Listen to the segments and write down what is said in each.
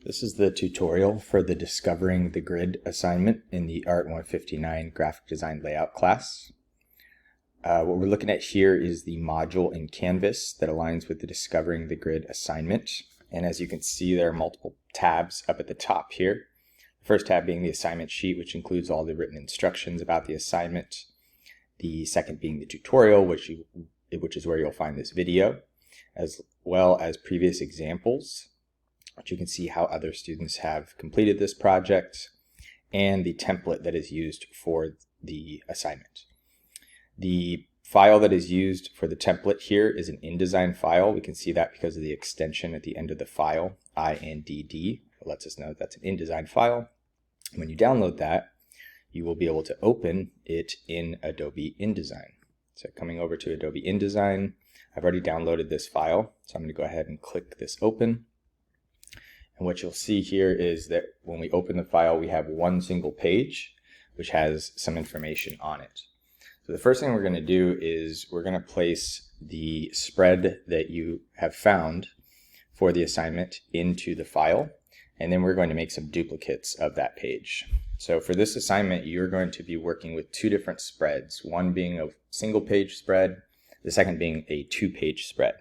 This is the tutorial for the Discovering the Grid assignment in the ART159 Graphic Design Layout class. What we're looking at here is the module in Canvas that aligns with the Discovering the Grid assignment. And as you can see, there are multiple tabs up at the top here. The first tab being the assignment sheet, which includes all the written instructions about the assignment. The second being the tutorial, which is where you'll find this video, as well as previous examples, which you can see how other students have completed this project, and the template that is used for the assignment. The file that is used for the template here is an InDesign file. We can see that because of the extension at the end of the file, INDD. It lets us know that's an InDesign file. When you download that, you will be able to open it in Adobe InDesign. So coming over to Adobe InDesign, I've already downloaded this file, so I'm going to go ahead and click this open. And what you'll see here is that when we open the file, we have one single page, which has some information on it. So the first thing we're going to do is we're going to place the spread that you have found for the assignment into the file, and then we're going to make some duplicates of that page. So for this assignment, you're going to be working with two different spreads, one being a single page spread, the second being a two-page spread.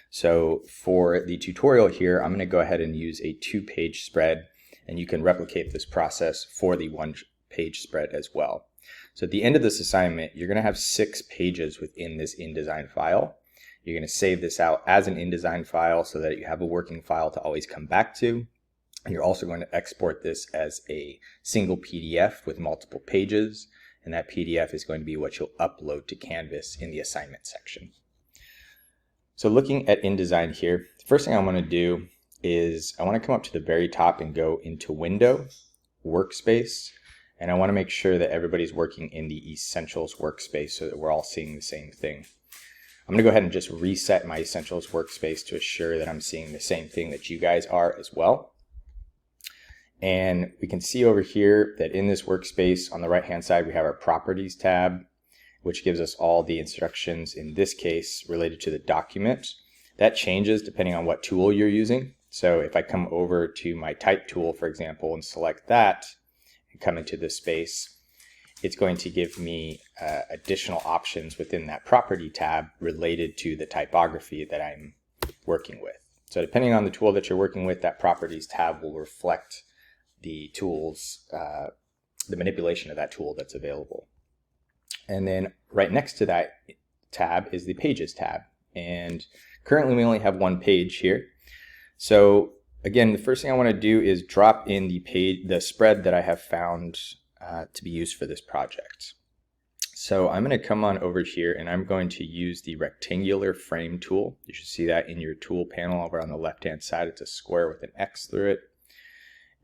So for the tutorial here, I'm going to go ahead and use a two-page spread, and you can replicate this process for the one-page spread as well. So at the end of this assignment, you're going to have 6 pages within this InDesign file. You're going to save this out as an InDesign file so that you have a working file to always come back to. You're also going to export this as a single PDF with multiple pages, and that PDF is going to be what you'll upload to Canvas in the assignment section. So looking at InDesign here, the first thing I want to do is I want to come up to the very top and go into Window, Workspace, and I want to make sure that everybody's working in the Essentials workspace so that we're all seeing the same thing. I'm going to go ahead and just reset my Essentials workspace to assure that I'm seeing the same thing that you guys are as well. And we can see over here that in this workspace on the right hand side we have our Properties tab, which gives us all the instructions, in this case related to the document. That changes depending on what tool you're using. So if I come over to my type tool, for example, and select that and come into this space, it's going to give me additional options within that property tab related to the typography that I'm working with. So depending on the tool that you're working with, that properties tab will reflect the tools, the manipulation of that tool that's available. And then right next to that tab is the Pages tab. And currently we only have one page here. So again, the first thing I want to do is drop in the spread that I have found to be used for this project. So I'm going to come on over here and I'm going to use the rectangular frame tool. You should see that in your tool panel over on the left hand side. It's a square with an X through it.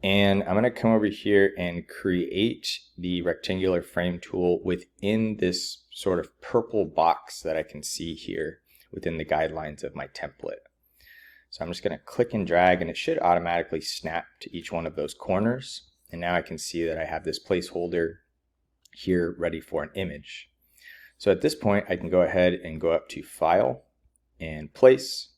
And I'm going to come over here and create the rectangular frame tool within this sort of purple box that I can see here within the guidelines of my template. So I'm just going to click and drag, and it should automatically snap to each one of those corners. And now I can see that I have this placeholder here ready for an image. So at this point, I can go ahead and go up to File and Place.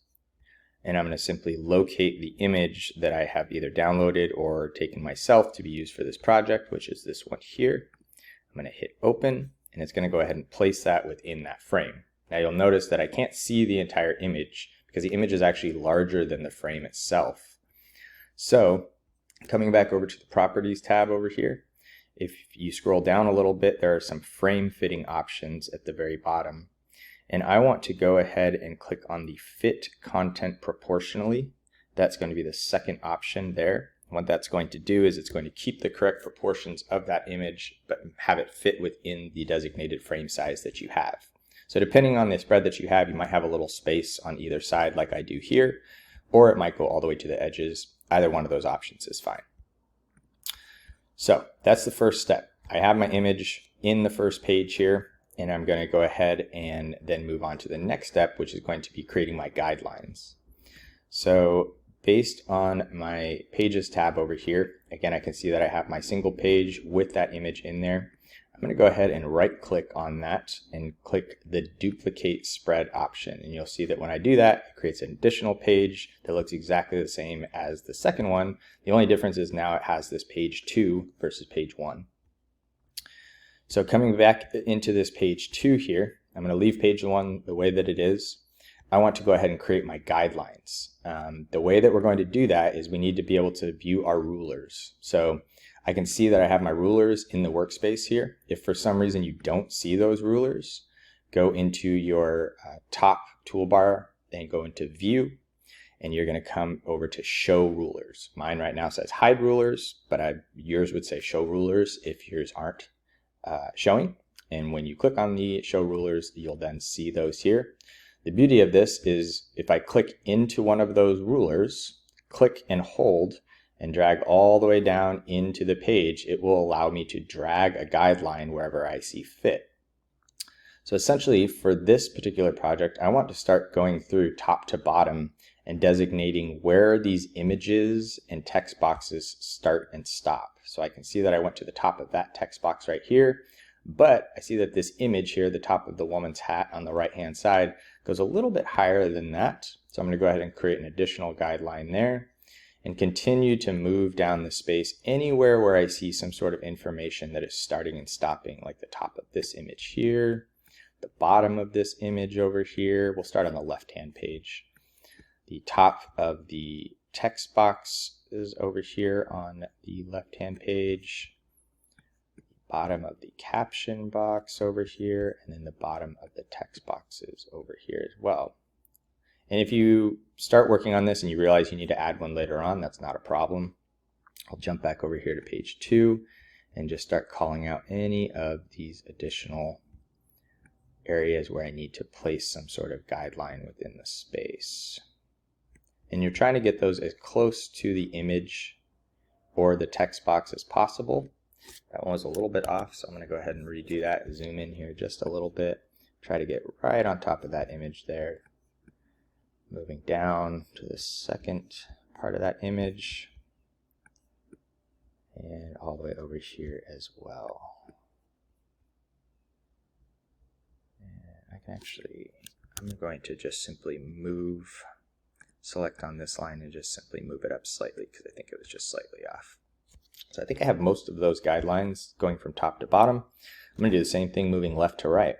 And I'm going to simply locate the image that I have either downloaded or taken myself to be used for this project, which is this one here. I'm going to hit open, and it's going to go ahead and place that within that frame. Now you'll notice that I can't see the entire image because the image is actually larger than the frame itself. So coming back over to the Properties tab over here, if you scroll down a little bit, there are some frame fitting options at the very bottom. And I want to go ahead and click on the Fit Content Proportionally. That's going to be the second option there. What that's going to do is it's going to keep the correct proportions of that image, but have it fit within the designated frame size that you have. So depending on the spread that you have, you might have a little space on either side like I do here, or it might go all the way to the edges. Either one of those options is fine. So that's the first step. I have my image in the first page here. And I'm going to go ahead and then move on to the next step, which is going to be creating my guidelines. So based on my Pages tab over here, again, I can see that I have my single page with that image in there. I'm going to go ahead and right click on that and click the duplicate spread option. And you'll see that when I do that, it creates an additional page that looks exactly the same as the second one. The only difference is now it has this page 2 versus page 1. So coming back into this page 2 here, I'm going to leave page 1 the way that it is. I want to go ahead and create my guidelines. The way that we're going to do that is we need to be able to view our rulers. So I can see that I have my rulers in the workspace here. If for some reason you don't see those rulers, go into your top toolbar and go into View, and you're going to come over to Show Rulers. Mine right now says Hide Rulers, but yours would say Show Rulers if yours aren't showing. And when you click on the Show Rulers, you'll then see those here. The beauty of this is if I click into one of those rulers, click and hold, and drag all the way down into the page, it will allow me to drag a guideline wherever I see fit. So essentially for this particular project, I want to start going through top to bottom and designating where these images and text boxes start and stop. So I can see that I went to the top of that text box right here, but I see that this image here, the top of the woman's hat on the right hand side, goes a little bit higher than that. So I'm going to go ahead and create an additional guideline there and continue to move down the space anywhere where I see some sort of information that is starting and stopping, like the top of this image here, the bottom of this image over here. We'll start on the left-hand page. The top of the text box is over here on the left-hand page, bottom of the caption box over here, and then the bottom of the text boxes over here as well. And if you start working on this and you realize you need to add one later on, that's not a problem. I'll jump back over here to page 2 and just start calling out any of these additional areas where I need to place some sort of guideline within the space. And you're trying to get those as close to the image or the text box as possible. That one was a little bit off, so I'm going to go ahead and redo that, zoom in here just a little bit, try to get right on top of that image there. Moving down to the second part of that image and all the way over here as well. And I can actually, I'm going to just simply select on this line and just simply move it up slightly because I think it was just slightly off. So I think I have most of those guidelines going from top to bottom. I'm going to do the same thing moving left to right.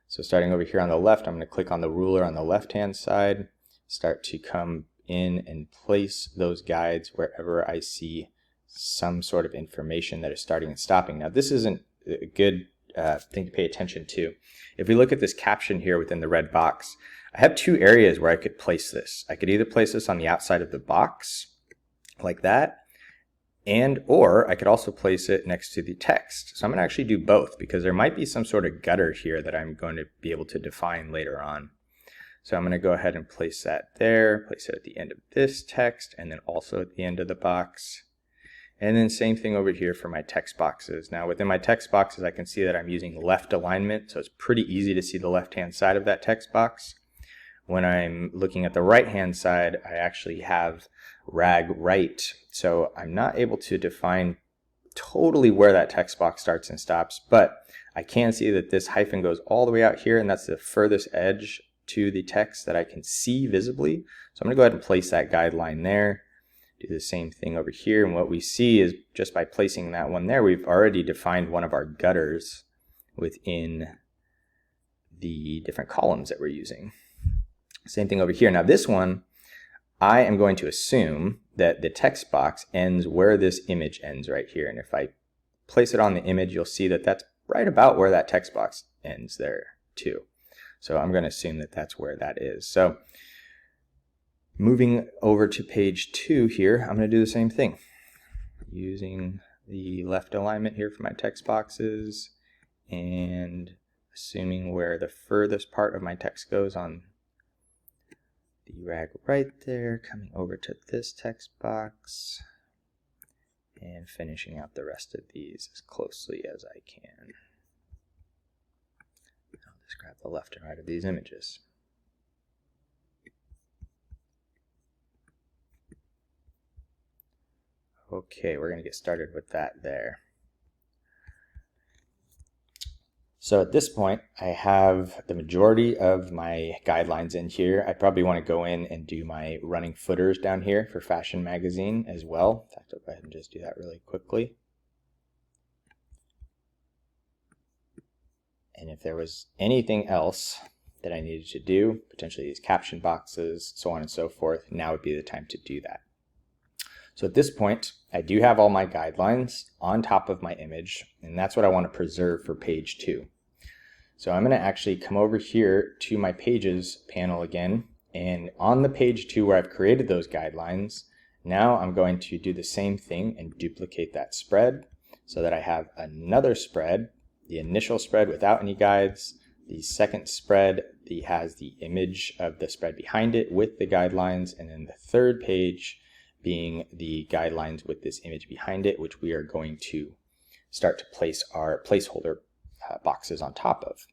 So starting over here on the left, I'm going to click on the ruler on the left hand side, start to come in and place those guides wherever I see some sort of information that is starting and stopping. Now this isn't a good thing to pay attention to. If we look at this caption here within the red box, I have two areas where I could place this. I could either place this on the outside of the box like that, or I could also place it next to the text. So I'm going to actually do both because there might be some sort of gutter here that I'm going to be able to define later on. So I'm going to go ahead and place that there, place it at the end of this text, and then also at the end of the box. And then same thing over here for my text boxes. Now within my text boxes, I can see that I'm using left alignment, so it's pretty easy to see the left-hand side of that text box. When I'm looking at the right-hand side, I actually have rag right, so I'm not able to define totally where that text box starts and stops, but I can see that this hyphen goes all the way out here, and that's the furthest edge to the text that I can see visibly. So I'm going to go ahead and place that guideline there. Do the same thing over here, and what we see is just by placing that one there, we've already defined one of our gutters within the different columns that we're using. Same thing over here. Now this one, I am going to assume that the text box ends where this image ends right here. And if I place it on the image, you'll see that that's right about where that text box ends there too. So I'm going to assume that that's where that is. So moving over to page 2 here, I'm going to do the same thing. Using the left alignment here for my text boxes and assuming where the furthest part of my text goes on the rag right there, coming over to this text box and finishing out the rest of these as closely as I can. I'll just grab the left and right of these images. Okay, we're going to get started with that there. So at this point, I have the majority of my guidelines in here. I probably want to go in and do my running footers down here for Fashion Magazine as well. In fact, I'll go ahead and just do that really quickly. And if there was anything else that I needed to do, potentially these caption boxes, so on and so forth, now would be the time to do that. So at this point, I do have all my guidelines on top of my image, and that's what I want to preserve for page 2. So I'm going to actually come over here to my pages panel again, and on the page 2 where I've created those guidelines, now I'm going to do the same thing and duplicate that spread so that I have another spread, the initial spread without any guides, the second spread that has the image of the spread behind it with the guidelines, and then the third page being the guidelines with this image behind it, which we are going to start to place our placeholder boxes on top of.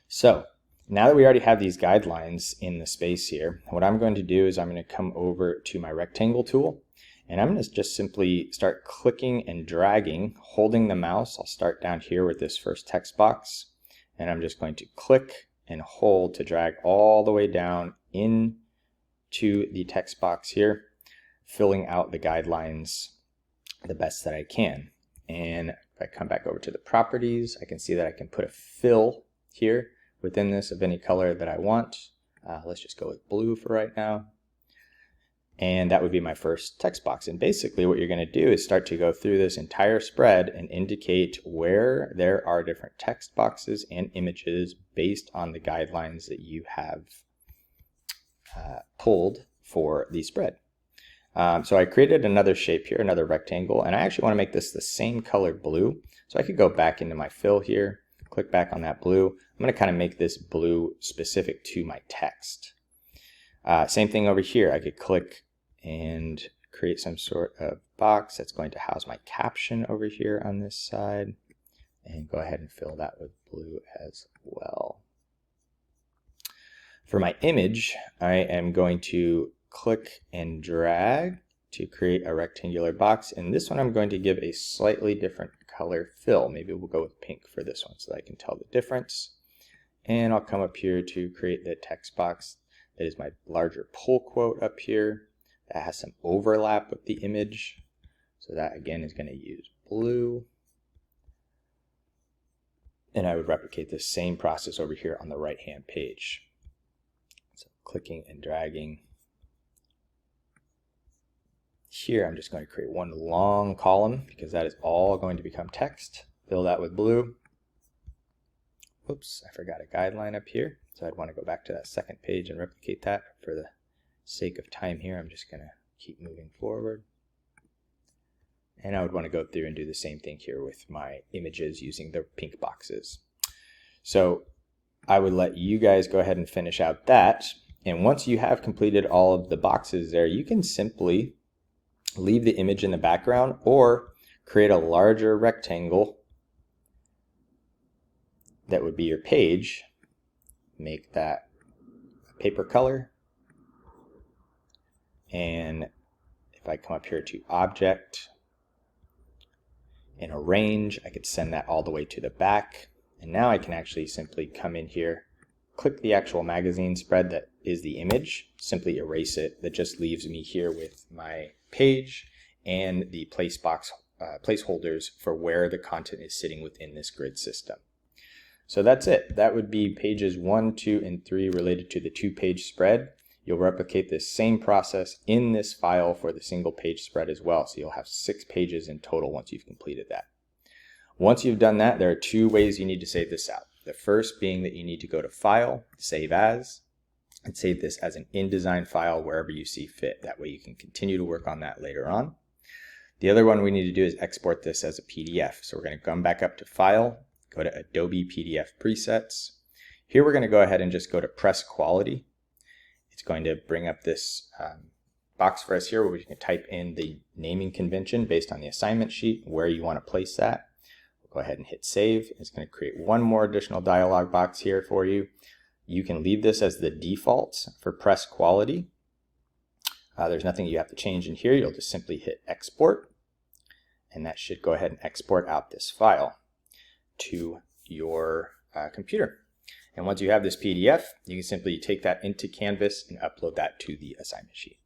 So now that we already have these guidelines in the space here, what I'm going to do is I'm going to come over to my rectangle tool, and I'm going to just simply start clicking and dragging, holding the mouse. I'll start down here with this first text box, and I'm just going to click and hold to drag all the way down in to the text box here, filling out the guidelines the best that I can. And if I come back over to the properties, I can see that I can put a fill here within this of any color that I want. Let's just go with blue for right now. And that would be my first text box. And basically what you're going to do is start to go through this entire spread and indicate where there are different text boxes and images based on the guidelines that you have pulled for the spread. So I created another shape here, another rectangle, and I actually want to make this the same color blue. So I could go back into my fill here, click back on that blue. I'm going to kind of make this blue specific to my text. Same thing over here. I could click and create some sort of box that's going to house my caption over here on this side, and go ahead and fill that with blue as well. For my image, I am going to click and drag to create a rectangular box, and this one I'm going to give a slightly different color fill. Maybe we'll go with pink for this one so that I can tell the difference. And I'll come up here to create the text box that is my larger pull quote up here that has some overlap with the image. So that again is going to use blue. And I would replicate the same process over here on the right hand page. So clicking and dragging. Here I'm just going to create one long column because that is all going to become text. Fill that with blue. Oops, I forgot a guideline up here. So I'd want to go back to that second page and replicate that. For the sake of time here, I'm just going to keep moving forward. And I would want to go through and do the same thing here with my images using the pink boxes. So I would let you guys go ahead and finish out that. And once you have completed all of the boxes there, you can simply leave the image in the background or create a larger rectangle that would be your page. Make that a paper color. And if I come up here to Object and Arrange, I could send that all the way to the back. And now I can actually simply come in here, click the actual magazine spread that is the image, simply erase it. That just leaves me here with my page and the placeholders for where the content is sitting within this grid system. So that's it. That would be pages 1, 2, and 3 related to the 2-page spread. You'll replicate this same process in this file for the single page spread as well. So you'll have 6 pages in total once you've completed that. Once you've done that, there are 2 ways you need to save this out. The first being that you need to go to File, Save As, and save this as an InDesign file wherever you see fit. That way you can continue to work on that later on. The other one we need to do is export this as a PDF. So we're going to come back up to File, go to Adobe PDF Presets. Here we're going to go ahead and just go to Press Quality. It's going to bring up this box for us here where we can type in the naming convention based on the assignment sheet, where you want to place that. We'll go ahead and hit Save. It's going to create one more additional dialog box here for you. You can leave this as the default for Press Quality. There's nothing you have to change in here. You'll just simply hit Export, and that should go ahead and export out this file to your computer. And once you have this PDF, you can simply take that into Canvas and upload that to the assignment sheet.